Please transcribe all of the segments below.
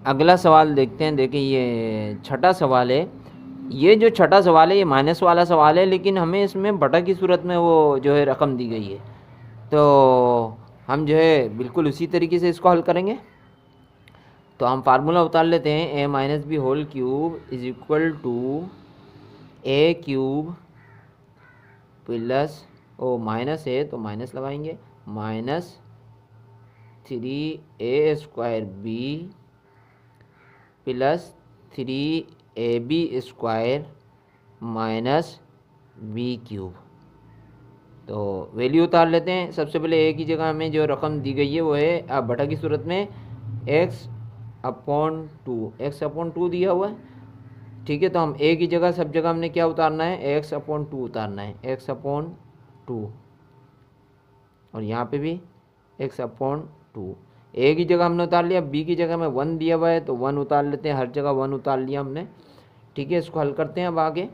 अगला सवाल देखते हैं। देखिए ये छठा सवाल है। ये जो छठा सवाल है ये माइनस वाला सवाल है, लेकिन हमें इसमें बटा की सूरत में वो जो है रकम दी गई है, तो हम जो है बिल्कुल उसी तरीके से इसको हल करेंगे। तो हम फार्मूला उतार लेते हैं। A minus B whole cube is equal to A cube plus, ओ माइनस है तो माइनस लगाएंगे, minus 3a² B plus 3ab² minus B cube. तो वैल्यू उतार लेते हैं। सबसे पहले ए की जगह हमें जो रकम दी गई है वो है, अब बटा की सूरत में x/2 दिया हुआ है। ठीक है, तो हम ए की जगह सब जगह हमने क्या उतारना है, x/2 उतारना है, x/2। और यहाँ पे भी x/2। ए की जगह हमने उतार लिया, बी की जगह में 1 दिया हुआ है तो 1 उतार लेते हैं, हर जगह 1 उतार लिया हमने। ठीक है, इसको हल करते हैं अब आगे।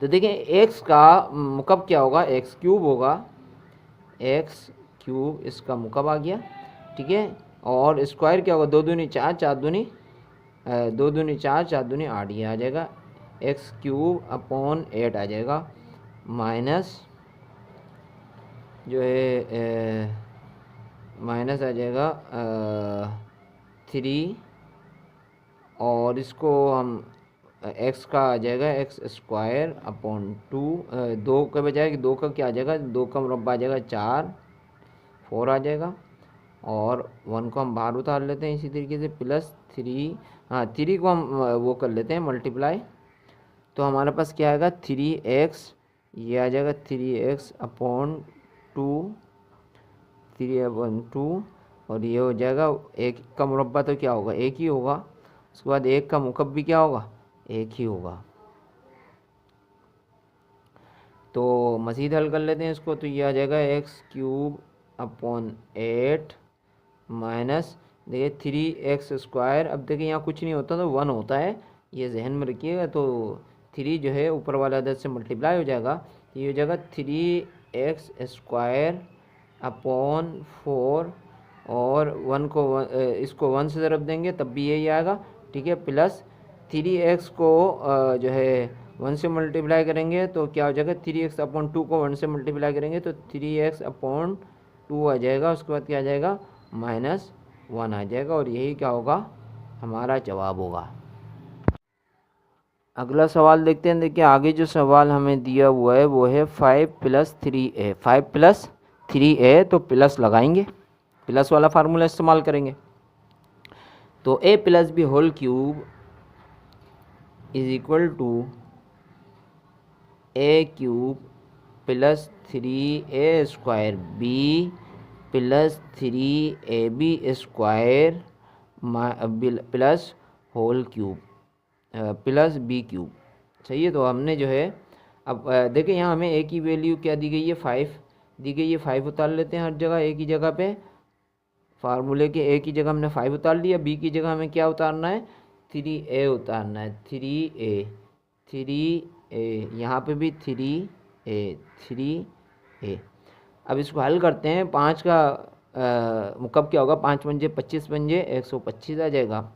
तो देखें x का मुकब क्या होगा, x³ होगा, x³ इसका मुकब आ गया। ठीक है, और स्क्वायर क्या होगा, 2 दूनी 4, 4 दूनी 2 दूनी 4, 4 दूनी 8, ये आ जाएगा x³/8 आ जाएगा, माइनस जो है माइनस आ जाएगा 3, और इसको हम x का आ जाएगा x²/2, 2 के बजाय 2 का क्या आ जाएगा, 2 का मुरब्बा आ जाएगा 4, 4 आ जाएगा। और 1 को हम बाहर उतार लेते हैं इसी तरीके से, प्लस 3, हाँ 3 को हम वो कर लेते हैं मल्टीप्लाई। तो हमारे पास क्या आएगा 3x, ये आ जाएगा 3x/2, 3/2, और ये हो जाएगा 1 का मुरब्बा तो क्या होगा, 1 ही होगा। उसके बाद 1 का मुकब भी क्या होगा, 1 ही होगा। तो मज़ीद हल कर लेते हैं इसको। तो ये आ जाएगा x³/8 माइनस, देखिए 3x²। अब देखिए यहाँ कुछ नहीं होता तो 1 होता है, ये जहन में रखिएगा। तो 3 जो है ऊपर वाला अदद से मल्टीप्लाई हो जाएगा, तो ये हो जाएगा 3x²/4, और 1 को इसको 1 से ज़रब देंगे तब भी यही आएगा। ठीक है, प्लस 3x को जो है 1 से मल्टीप्लाई करेंगे तो क्या हो जाएगा, 3x/2 को 1 से मल्टीप्लाई करेंगे तो 3x/2 आ जाएगा। उसके बाद क्या आ जाएगा, -1 आ जाएगा, और यही क्या होगा, हमारा जवाब होगा। अगला सवाल देखते हैं। देखिए आगे जो सवाल हमें दिया हुआ है वो है 5 + 3a। 5 + 3a, तो प्लस लगाएंगे, प्लस वाला फार्मूला इस्तेमाल करेंगे। तो a + b whole cube is equal to a³ plus 3a² b plus 3ab² plus whole cube plus b³। सही है, तो हमने जो है अब देखिए यहाँ हमें a की वैल्यू क्या दी गई है, 5 दी गई है। 5 उतार लेते हैं हर जगह, a की जगह पे फार्मूले के a की जगह हमने 5 उतार लिया, b की जगह हमें क्या उतारना है, 3a उतारना है, 3a, यहाँ पे भी 3a। अब इसको हल करते हैं। 5 का मुकब क्या होगा, 5 पंजे 25 पंजे 125 आ जाएगा।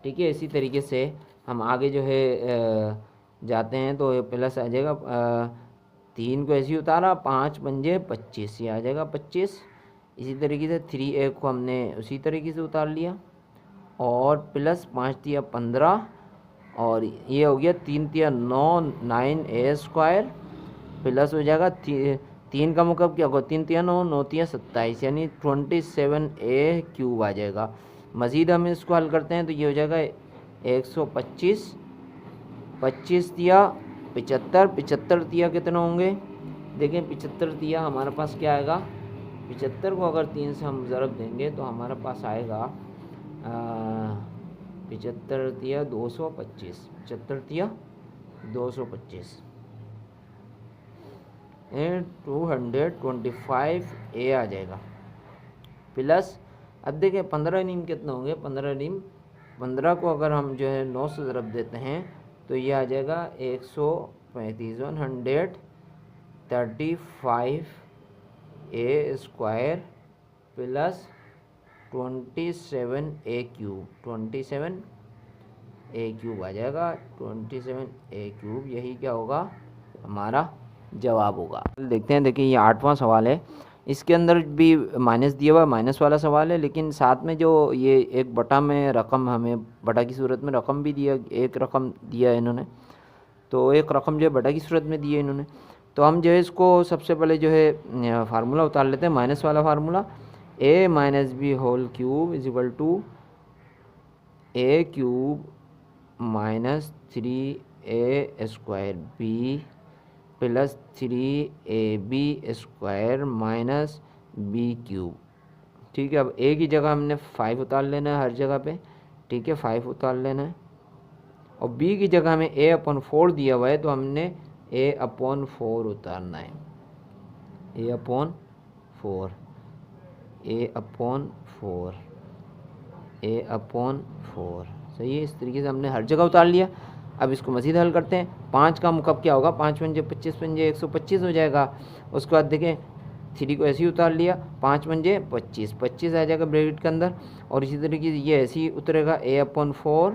ठीक है, इसी तरीके से हम आगे जो है जाते हैं तो ये प्लस आ जाएगा, 3 को ऐसे ही उतारा, 5 पंजे 25, ये आ जाएगा 25। इसी तरीके से 3a को हमने उसी तरीके से उतार लिया, और प्लस 5 तिया 15, और ये हो गया 3 तिया 9, 9a² प्लस हो जाएगा 3 का मुकब क्या होगा, 3 तिया 9, 9 तिया 27, यानी 27a³ आ जाएगा। मज़ीद हम इसको हल करते हैं तो ये हो जाएगा 125, 25 तिया 75, 75 तिया कितने होंगे, देखें 75 तिया हमारे पास क्या आएगा, 75 को अगर 3 से हम ज़रब देंगे तो हमारे पास आएगा 75 तिया 225, 75 तिया 225, 225a आ जाएगा। प्लस अब देखें 15 नीम कितने होंगे, 15 नीम, 15 को अगर हम जो है 9 से ज़रब देते हैं तो ये आ जाएगा 135, 135a² प्लस 27a³ 27a³ आ जाएगा, 27a³। यही क्या होगा, हमारा जवाब होगा। देखते हैं, देखिए ये 8वां सवाल है। इसके अंदर भी माइनस दिया हुआ, माइनस वाला सवाल है, लेकिन साथ में जो ये एक बटा में रकम, हमें बटा की सूरत में रकम भी दिया, एक रकम दिया है इन्होंने, तो एक रकम जो है बटा की सूरत में दी है इन्होंने। तो हम जो है इसको सबसे पहले जो है फार्मूला उतार लेते हैं, माइनस वाला formula, a minus B whole cube is equal to a³ minus 3a² b plus 3ab² minus b³। ठीक है, अब a की जगह हमने 5 उतार लेना है हर जगह पे, ठीक है, 5 उतार लेना है। और b की जगह हमें a/4 दिया हुआ है, तो हमने a/4 उतारना है, a/4 a/4 a/4। सही है, इस तरीके से हमने हर जगह उतार लिया। अब इसको मज़ीद हल करते हैं। 5 का मुकब क्या होगा, 5 पंजे 25 पंजे 125 हो जाएगा। उसके बाद देखें 3 को ऐसे ही उतार लिया, 5 पंजे 25 25 आ जाएगा ब्रैकेट के अंदर। और इसी तरीके से ये ऐसे ही उतरेगा a/4,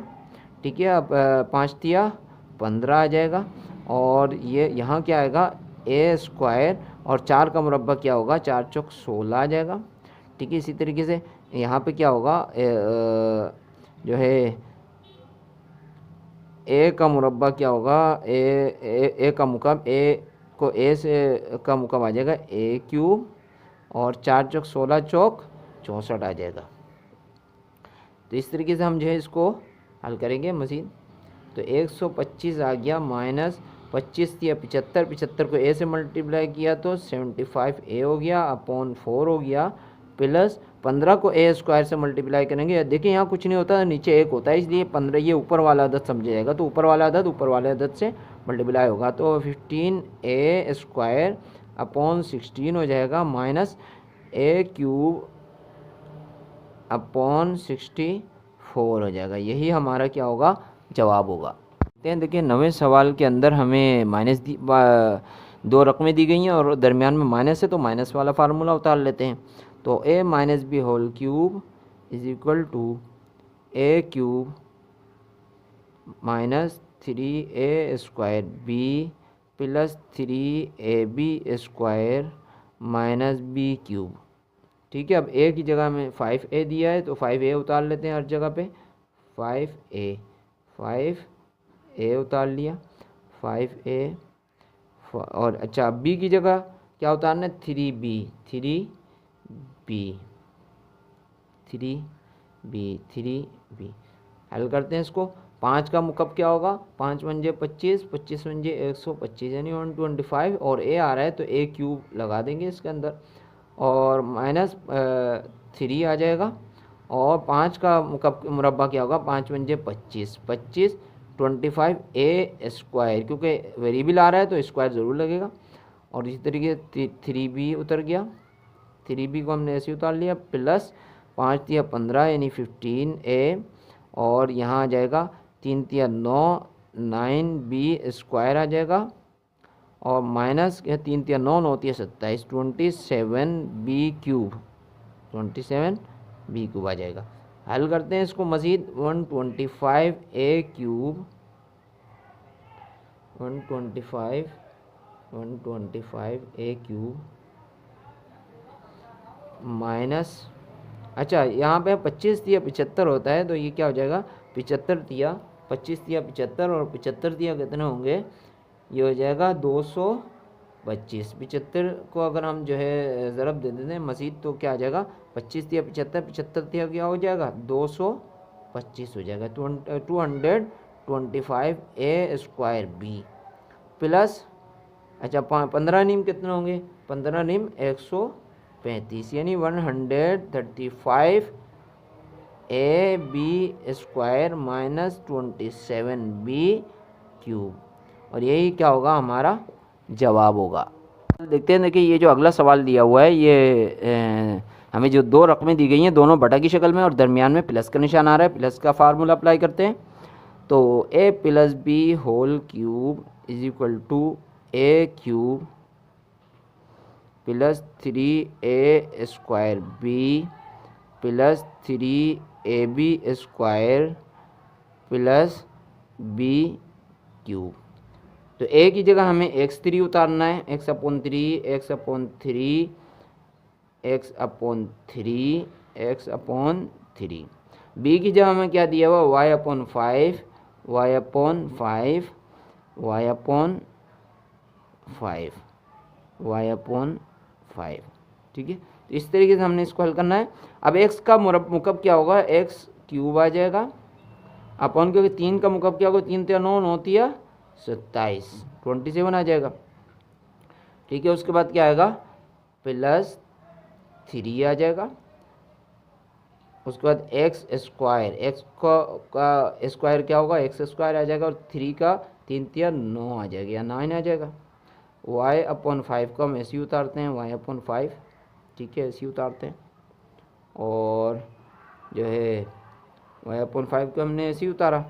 ठीक है। अब 5 दिया 15 आ जाएगा। और ये यहाँ क्या आएगा, a² और 4 का मुरब्बा क्या होगा, 4 चौक 16 आ जाएगा, ठीक है। इसी तरीके से यहाँ पे क्या होगा, जो है a का मुरब्बा क्या होगा, a का मुकब, a को a से का मुकब आ जाएगा a³ और 4 चौक 16 चौक 64 आ जाएगा। तो इस तरीके से हम जो है इसको हल करेंगे मज़ीद। तो 125 आ गया, माइनस 25 दिया 75, 75 को a से मल्टीप्लाई किया तो 75a हो गया, अपॉन 4 हो गया, प्लस 15 को a² से मल्टीप्लाई करेंगे। देखिए यहाँ कुछ नहीं होता, नीचे 1 होता है, इसलिए 15 ये ऊपर वाला अदद समझा जाएगा, तो ऊपर वाला अदद ऊपर वाले अदद से मल्टीप्लाई होगा। तो 15a² अपॉन 16 हो जाएगा, माइनस a³ अपॉन 64 हो जाएगा। यही हमारा क्या होगा, जवाब होगा। देखिए 9वें सवाल के अंदर हमें माइनस 2 रकमें दी गई हैं और दरमियान में माइनस है, तो माइनस वाला फार्मूला उतार लेते हैं। तो a minus B whole cube is equal to a³ minus 3a² b plus 3ab² minus b³। ठीक है, अब a की जगह में 5a दिया है, तो 5a उतार लेते हैं हर जगह पे, 5a उतार लिया, 5a। और अच्छा, b की जगह क्या उतारना है, 3b 3b। हल करते हैं इसको। 5 का मुकब क्या होगा, 5 पंजे 25, 25 पंजे 125 यानी 125, और a आ रहा है तो a³ लगा देंगे इसके अंदर, और माइनस 3 आ जाएगा। और 5 का मुरब्बा क्या होगा, 5 पंजे 25, 25 25a², क्योंकि वेरिएबल आ रहा है तो स्क्वायर ज़रूर लगेगा। और इसी तरीके से 3b उतर गया, 3b को हमने ऐसे उतार लिया, प्लस 5 तिया 15 यानी 15a, और यहाँ आ जाएगा 3 तिया 9 9b² आ जाएगा, और माइनस 3 तिया 9 9 तिया 27 27b³ 27b³ आ जाएगा। हल करते हैं इसको मज़ीद। 125a³ माइनस, अच्छा यहाँ पे 25 तिया 75 होता है, तो ये क्या हो जाएगा, 75 तिया 25 तिया 75, और 75 तिया कितने होंगे, ये हो जाएगा 225। 75 को अगर हम जो है ज़रब दे देते हैं मज़ीद, तो क्या आ जाएगा, 25 तिया 75, 75 तिया क्या हो जाएगा, 225 हो जाएगा। 225a² b प्लस, अच्छा 15 नीम कितने होंगे, 15 नीम 135 यानी 135ab² माइनस 27b³, और यही क्या होगा, हमारा जवाब होगा। देखते हैं, देखिए ये जो अगला सवाल दिया हुआ है, ये हमें जो 2 रकमें दी गई हैं, दोनों बटा की शक्ल में, और दरमियान में प्लस का निशान आ रहा है। प्लस का फार्मूला अप्लाई करते हैं। तो a plus b whole cube is equal to a³ plus 3a² b plus 3ab² plus b³ तो ए की जगह हमें x3 उतारना है, x/3 x/3 x/3 x/3। B की जगह हमें क्या दिया हुआ y/5 y/5 y/5 y/5। ठीक है, तो इस तरीके से हमने इसको हल करना है। अब x का मुकब क्या होगा, x³ आ जाएगा अपन, क्योंकि 3 का मुकब क्या होगा, 3 3 9 9 3 27 27 आ जाएगा। ठीक है, उसके बाद क्या आएगा प्लस 3 आ जाएगा। उसके बाद x², x का स्क्वायर क्या होगा, x² आ जाएगा, और 3 का 3 3 9 आ जाएगा या 9 आ जाएगा। y/5 को हम ऐसे ही उतारते हैं, y/5। ठीक है, ऐसे ही उतारते हैं, और जो है y/5 को हमने ऐसे ही उतारा।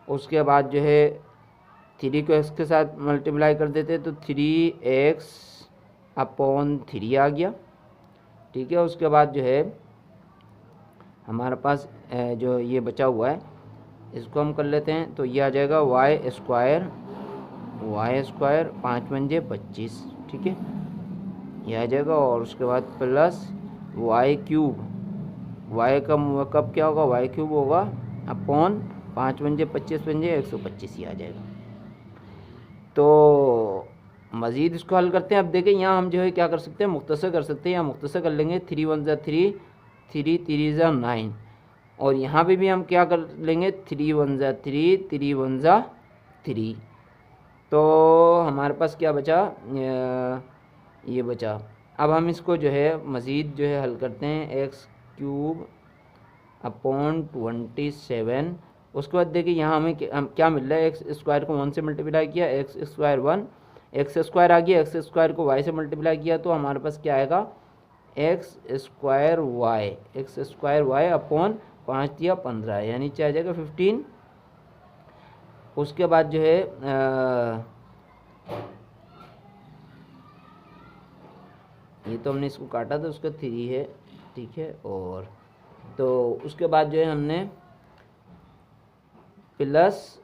उसके बाद जो है 3 को x के साथ मल्टीप्लाई कर देते हैं तो 3x/3 आ गया। ठीक है, उसके बाद जो है हमारे पास जो ये बचा हुआ है इसको हम कर लेते हैं, तो ये आ जाएगा y² 5 पंजे 25। ठीक है, ये आ जाएगा, और उसके बाद प्लस y³ y का मुकब क्या होगा, y³ होगा अपॉन 5 पंजे 25 पंजे 125 ही आ जाएगा। तो मज़ीद इसको हल करते हैं। अब देखें यहाँ हम जो है क्या कर सकते हैं, मुख्तसर कर सकते हैं, यहाँ मुख्तसर कर लेंगे 3 1 3 3 3 9, और यहाँ पे भी हम क्या कर लेंगे 3 1 3 3 1 3। तो हमारे पास क्या बचा, ये बचा। अब हम इसको जो है मज़ीद जो है हल करते हैं, x³ अपॉन 27। उसके बाद देखिए यहाँ हमें क्या मिल रहा है, x² को 1 से मल्टीप्लाई किया, x² 1 x² आ गया, x² को y से मल्टीप्लाई किया तो हमारे पास क्या आएगा x² y अपॉन 5 या 15, यानी नीचे आ जाएगा 15। उसके बाद जो है ये तो हमने इसको काटा था, उसका 3 है। ठीक है, और तो उसके बाद जो है हमने प्लस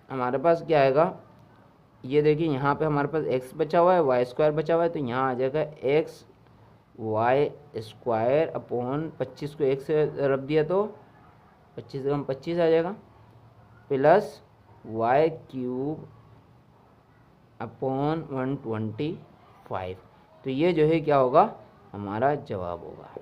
हमारे पास क्या आएगा, ये देखिए यहाँ पे हमारे पास x बचा हुआ है, y² बचा हुआ है, तो यहाँ आ जाएगा y² अपॉन 25 को 1 से रब दिया तो 25 से 25 आ जाएगा, प्लस y³ अपॉन 125। तो ये जो है क्या होगा, हमारा जवाब होगा।